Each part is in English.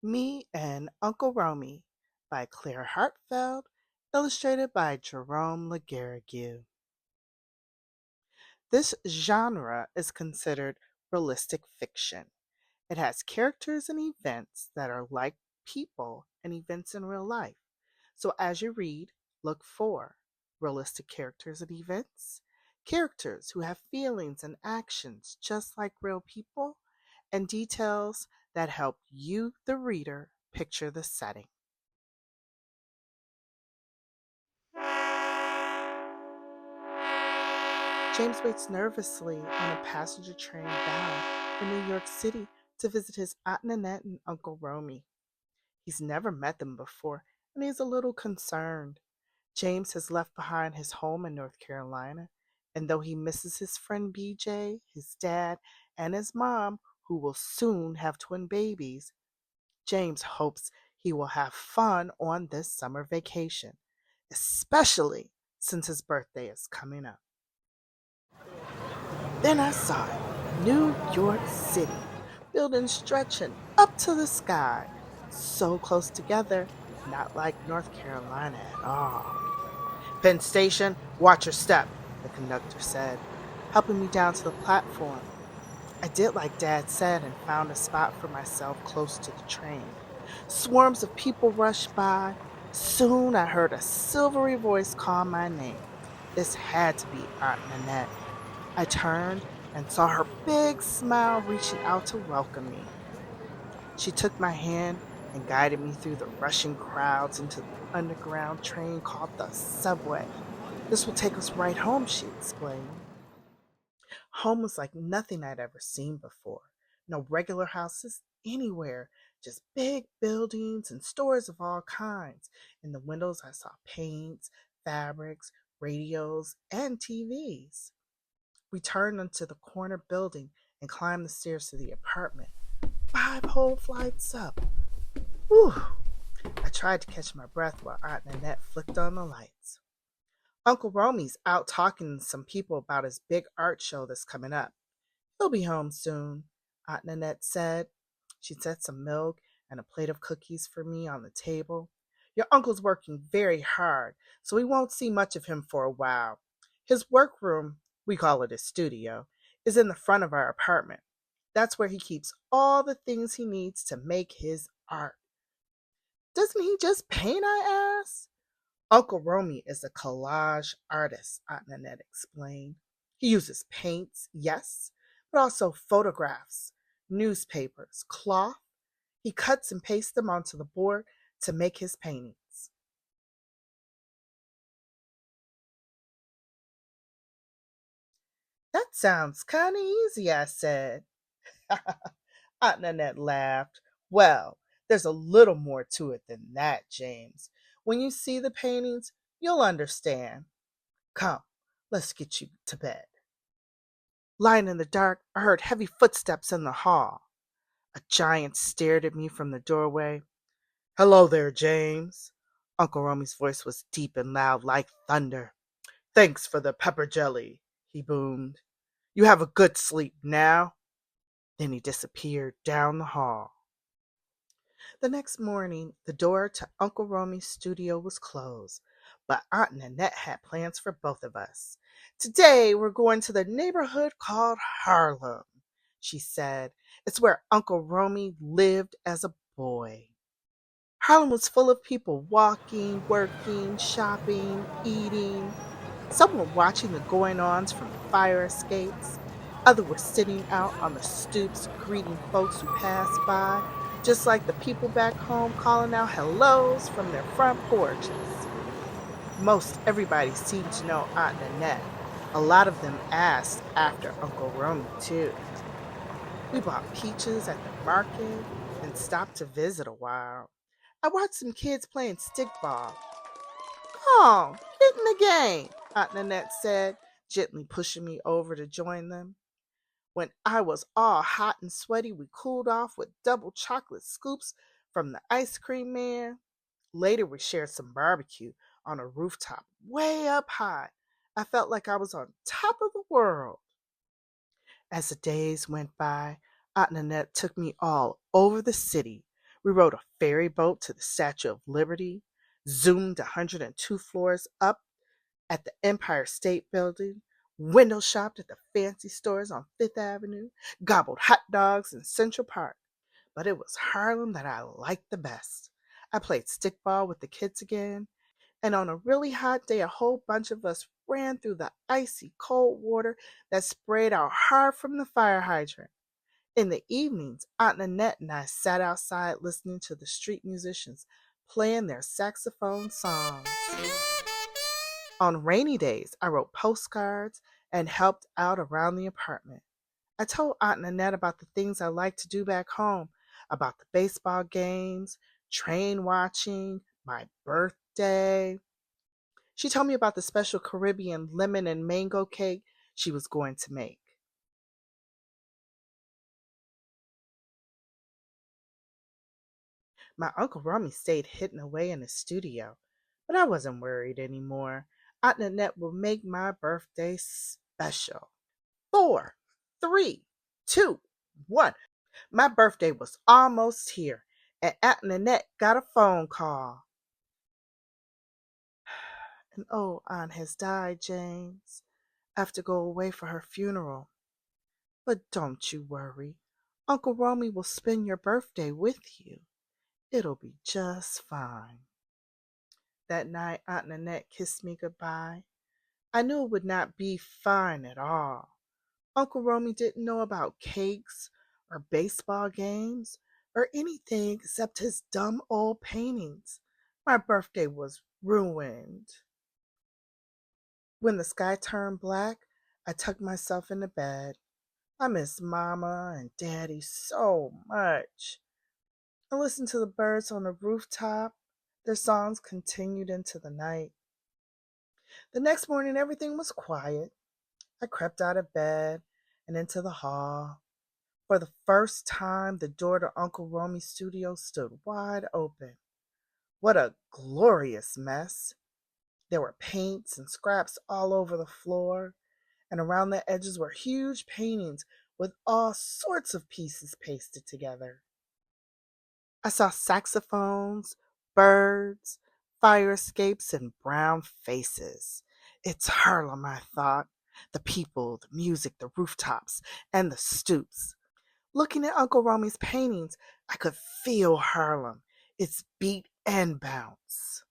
Me and Uncle Romie by Claire Hartfeld, illustrated by Jerome Lagarrigue. This genre is considered realistic fiction. It has characters and events that are like people and events in real life. So as you read, look for realistic characters and events, characters who have feelings and actions just like real people, and details that help you, the reader, picture the setting. James waits nervously on a passenger train bound for New York City to visit his Aunt Nanette and Uncle Romie. He's never met them before, and he's a little concerned. James has left behind his home in North Carolina, and though he misses his friend BJ, his dad, and his mom, who will soon have twin babies, James hopes he will have fun on this summer vacation, especially since his birthday is coming up. Then I saw it, New York City, buildings stretching up to the sky, so close together, not like North Carolina at all. Penn Station, watch your step, the conductor said, helping me down to the platform. I did like Dad said and found a spot for myself close to the train. Swarms of people rushed by. Soon I heard a silvery voice call my name. This had to be Aunt Nanette. I turned and saw her big smile reaching out to welcome me. She took my hand and guided me through the rushing crowds into the underground train called the subway. This will take us right home, she explained. Home was like nothing I'd ever seen before. No regular houses anywhere, just big buildings and stores of all kinds. In the windows, I saw paints, fabrics, radios, and TVs. We turned into the corner building and climbed the stairs to the apartment. 5 whole flights up. Whew! I tried to catch my breath while Aunt Nanette flicked on the lights. Uncle Romie's out talking to some people about his big art show that's coming up. He'll be home soon, Aunt Nanette said. She set some milk and a plate of cookies for me on the table. Your uncle's working very hard, so we won't see much of him for a while. His workroom, we call it his studio, is in the front of our apartment. That's where he keeps all the things he needs to make his art. Doesn't he just paint, I asked? Uncle Romie is a collage artist, Aunt Nanette explained. He uses paints, yes, but also photographs, newspapers, cloth. He cuts and pastes them onto the board to make his paintings. That sounds kind of easy, I said. Aunt Nanette laughed. Well, there's a little more to it than that, James. When you see the paintings, you'll understand. Come, let's get you to bed. Lying in the dark, I heard heavy footsteps in the hall. A giant stared at me from the doorway. Hello there, James. Uncle Romie's voice was deep and loud like thunder. Thanks for the pepper jelly, he boomed. You have a good sleep now. Then he disappeared down the hall. The next morning, the door to Uncle Romie's studio was closed, but Aunt Nanette had plans for both of us. Today, we're going to the neighborhood called Harlem, she said. It's where Uncle Romie lived as a boy. Harlem was full of people walking, working, shopping, eating. Some were watching the going ons from the fire escapes. Others were sitting out on the stoops greeting folks who passed by, just like the people back home calling out hellos from their front porches. Most everybody seemed to know Aunt Nanette. A lot of them asked after Uncle Romie, too. We bought peaches at the market and stopped to visit a while. I watched some kids playing stickball. Oh, get in the game, Aunt Nanette said, gently pushing me over to join them. When I was all hot and sweaty, we cooled off with double chocolate scoops from the ice cream man. Later, we shared some barbecue on a rooftop way up high. I felt like I was on top of the world. As the days went by, Aunt Nanette took me all over the city. We rode a ferry boat to the Statue of Liberty, zoomed 102 floors up at the Empire State Building, window shopped at the fancy stores on Fifth Avenue, gobbled hot dogs in Central Park. But it was Harlem that I liked the best. I played stickball with the kids again, and on a really hot day, a whole bunch of us ran through the icy cold water that sprayed out hard from the fire hydrant. In the evenings, Aunt Nanette and I sat outside listening to the street musicians playing their saxophone songs. On rainy days, I wrote postcards and helped out around the apartment. I told Aunt Nanette about the things I liked to do back home, about the baseball games, train watching, my birthday. She told me about the special Caribbean lemon and mango cake she was going to make. My Uncle Romie stayed hidden away in the studio, but I wasn't worried anymore. Aunt Nanette will make my birthday special. Four, three, two, one. My birthday was almost here, and Aunt Nanette got a phone call. An old aunt has died, James. I have to go away for her funeral. But don't you worry. Uncle Romie will spend your birthday with you. It'll be just fine. That night, Aunt Nanette kissed me goodbye. I knew it would not be fine at all. Uncle Romie didn't know about cakes or baseball games or anything except his dumb old paintings. My birthday was ruined. When the sky turned black, I tucked myself into bed. I miss Mama and Daddy so much. I listened to the birds on the rooftop. Their songs continued into the night. The next morning, everything was quiet. I crept out of bed and into the hall. For the first time, the door to Uncle Romie's studio stood wide open. What a glorious mess! There were paints and scraps all over the floor, and around the edges were huge paintings with all sorts of pieces pasted together. I saw saxophones, birds, fire escapes, and brown faces. It's Harlem, I thought. The people, the music, the rooftops, and the stoops. Looking at Uncle Romie's paintings, I could feel Harlem, its beat and bounce.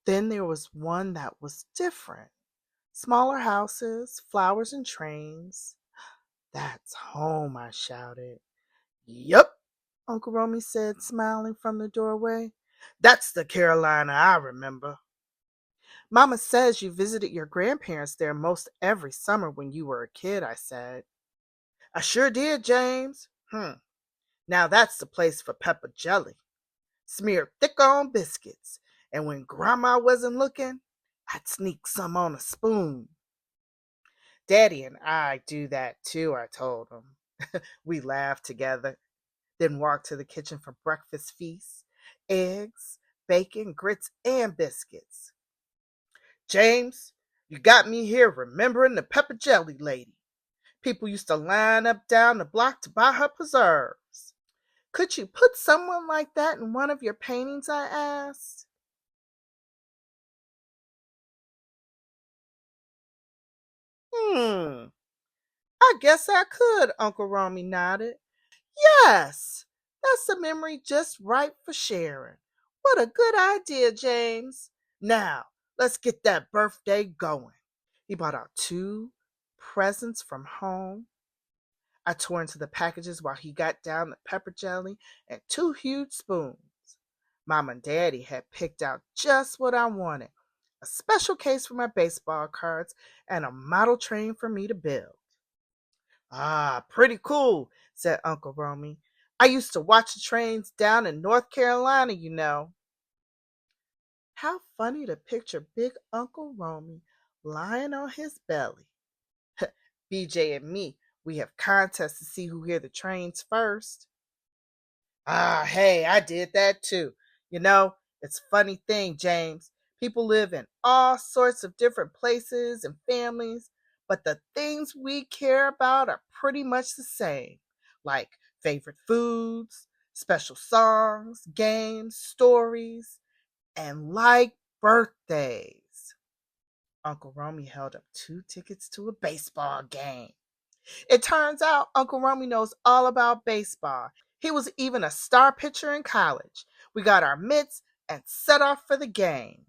Then there was one that was different. Smaller houses, flowers and trains. That's home, I shouted. Yup, Uncle Romie said, smiling from the doorway. That's the Carolina I remember. Mama says you visited your grandparents there most every summer when you were a kid, I said. I sure did, James. Now that's the place for pepper jelly. Smeared thick on biscuits. And when Grandma wasn't looking, I'd sneak some on a spoon. Daddy and I do that too, I told him. We laughed together, then walked to the kitchen for breakfast feast. Eggs, bacon, grits, and biscuits. James, you got me here remembering the pepper jelly lady. People used to line up down the block to buy her preserves. Could you put someone like that in one of your paintings, I asked? I guess I could, Uncle Romie nodded. Yes, that's a memory just right for sharing. What a good idea, James. Now, let's get that birthday going. He brought out two presents from home. I tore into the packages while he got down the pepper jelly and two huge spoons. Mom and Daddy had picked out just what I wanted, a special case for my baseball cards and a model train for me to build. Ah, pretty cool, said Uncle Romie. I used to watch the trains down in North Carolina, you know. How funny to picture big Uncle Romie lying on his belly. BJ and me, we have contests to see who hear the trains first. Ah, hey, I did that too. You know, it's a funny thing, James. People live in all sorts of different places and families, but the things we care about are pretty much the same. Like favorite foods, special songs, games, stories, and like birthdays. Uncle Romie held up 2 tickets to a baseball game. It turns out Uncle Romie knows all about baseball. He was even a star pitcher in college. We got our mitts and set off for the game.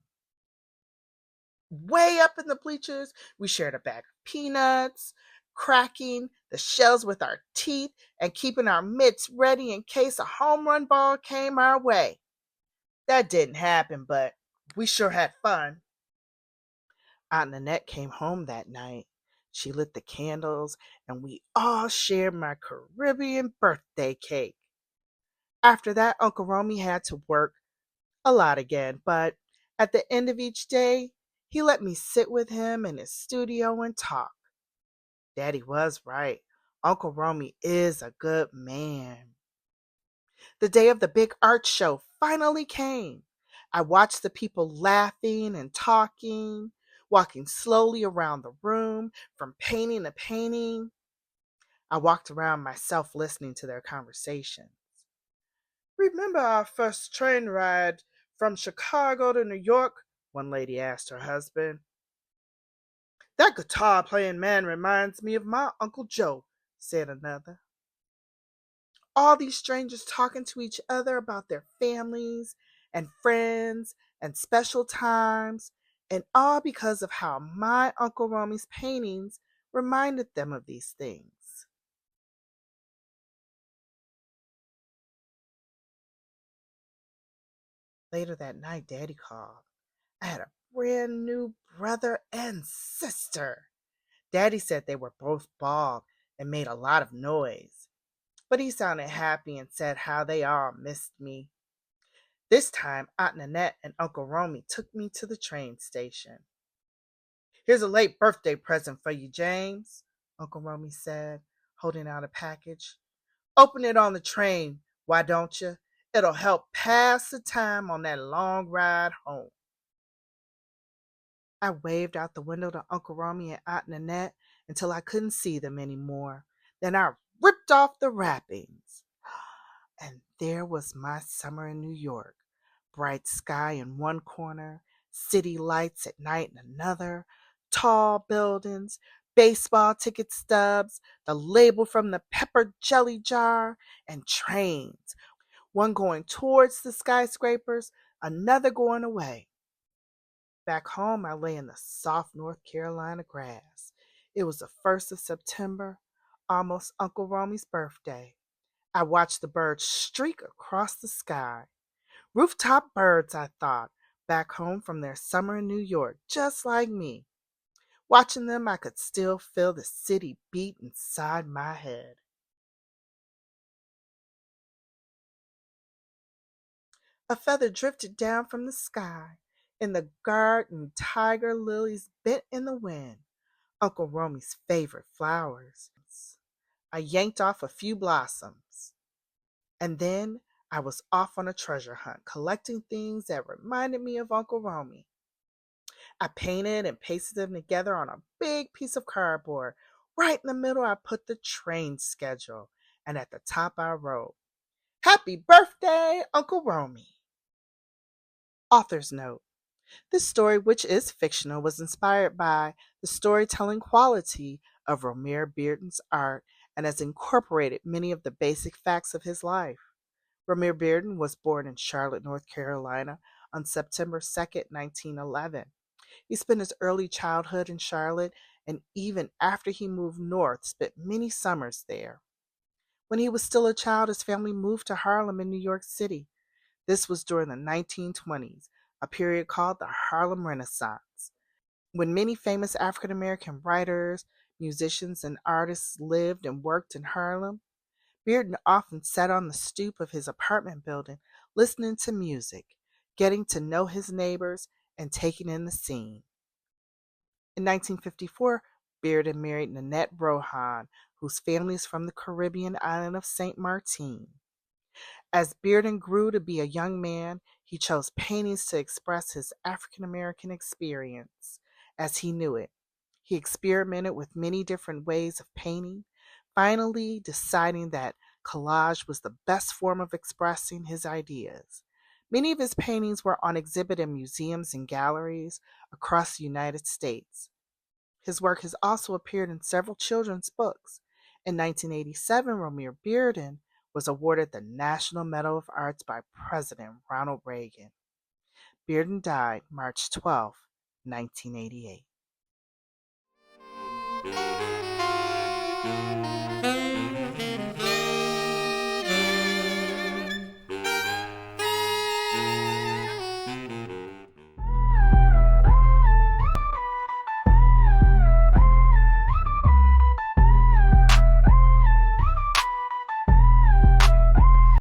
Way up in the bleachers, we shared a bag of peanuts, cracking the shells with our teeth and keeping our mitts ready in case a home run ball came our way. That didn't happen, but we sure had fun. Aunt Nanette came home that night. She lit the candles, and we all shared my Caribbean birthday cake. After that, Uncle Romie had to work a lot again, but at the end of each day, he let me sit with him in his studio and talk. Daddy was right. Uncle Romie is a good man. The day of the big art show finally came. I watched the people laughing and talking, walking slowly around the room from painting to painting. I walked around myself listening to their conversations. Remember our first train ride from Chicago to New York? One lady asked her husband. That guitar playing man reminds me of my Uncle Joe, said another. All these strangers talking to each other about their families and friends and special times, and all because of how my Uncle Romie's paintings reminded them of these things. Later that night, Daddy called. I had a brand new brother and sister. Daddy said they were both bald and made a lot of noise, but he sounded happy and said how they all missed me. This time, Aunt Nanette and Uncle Romie took me to the train station. Here's a late birthday present for you, James, Uncle Romie said, holding out a package. Open it on the train, why don't you? It'll help pass the time on that long ride home. I waved out the window to Uncle Romie and Aunt Nanette until I couldn't see them anymore. Then I ripped off the wrappings. And there was my summer in New York. Bright sky in one corner, city lights at night in another, tall buildings, baseball ticket stubs, the label from the pepper jelly jar, and trains. One going towards the skyscrapers, another going away. Back home, I lay in the soft North Carolina grass. It was the 1st of September, almost Uncle Romie's birthday. I watched the birds streak across the sky. Rooftop birds, I thought, back home from their summer in New York, just like me. Watching them, I could still feel the city beat inside my head. A feather drifted down from the sky. In the garden, tiger lilies bent in the wind, Uncle Romie's favorite flowers. I yanked off a few blossoms. And then I was off on a treasure hunt, collecting things that reminded me of Uncle Romie. I painted and pasted them together on a big piece of cardboard. Right in the middle, I put the train schedule, and at the top, I wrote, Happy birthday, Uncle Romie. Author's note. This story, which is fictional, was inspired by the storytelling quality of Romare Bearden's art and has incorporated many of the basic facts of his life. Romare Bearden was born in Charlotte, North Carolina on September 2nd, 1911. He spent his early childhood in Charlotte and even after he moved north, spent many summers there. When he was still a child, his family moved to Harlem in New York City. This was during the 1920s, a period called the Harlem Renaissance, when many famous African American writers, musicians, and artists lived and worked in Harlem. Bearden often sat on the stoop of his apartment building, listening to music, getting to know his neighbors, and taking in the scene. In 1954, Bearden married Nanette Rohan, whose family is from the Caribbean island of St. Martin. As Bearden grew to be a young man, he chose paintings to express his African American experience as he knew it. He experimented with many different ways of painting, finally deciding that collage was the best form of expressing his ideas. Many of his paintings were on exhibit in museums and galleries across the United States. His work has also appeared in several children's books. In 1987, Romare Bearden was awarded the National Medal of Arts by President Ronald Reagan. Bearden died March 12, 1988.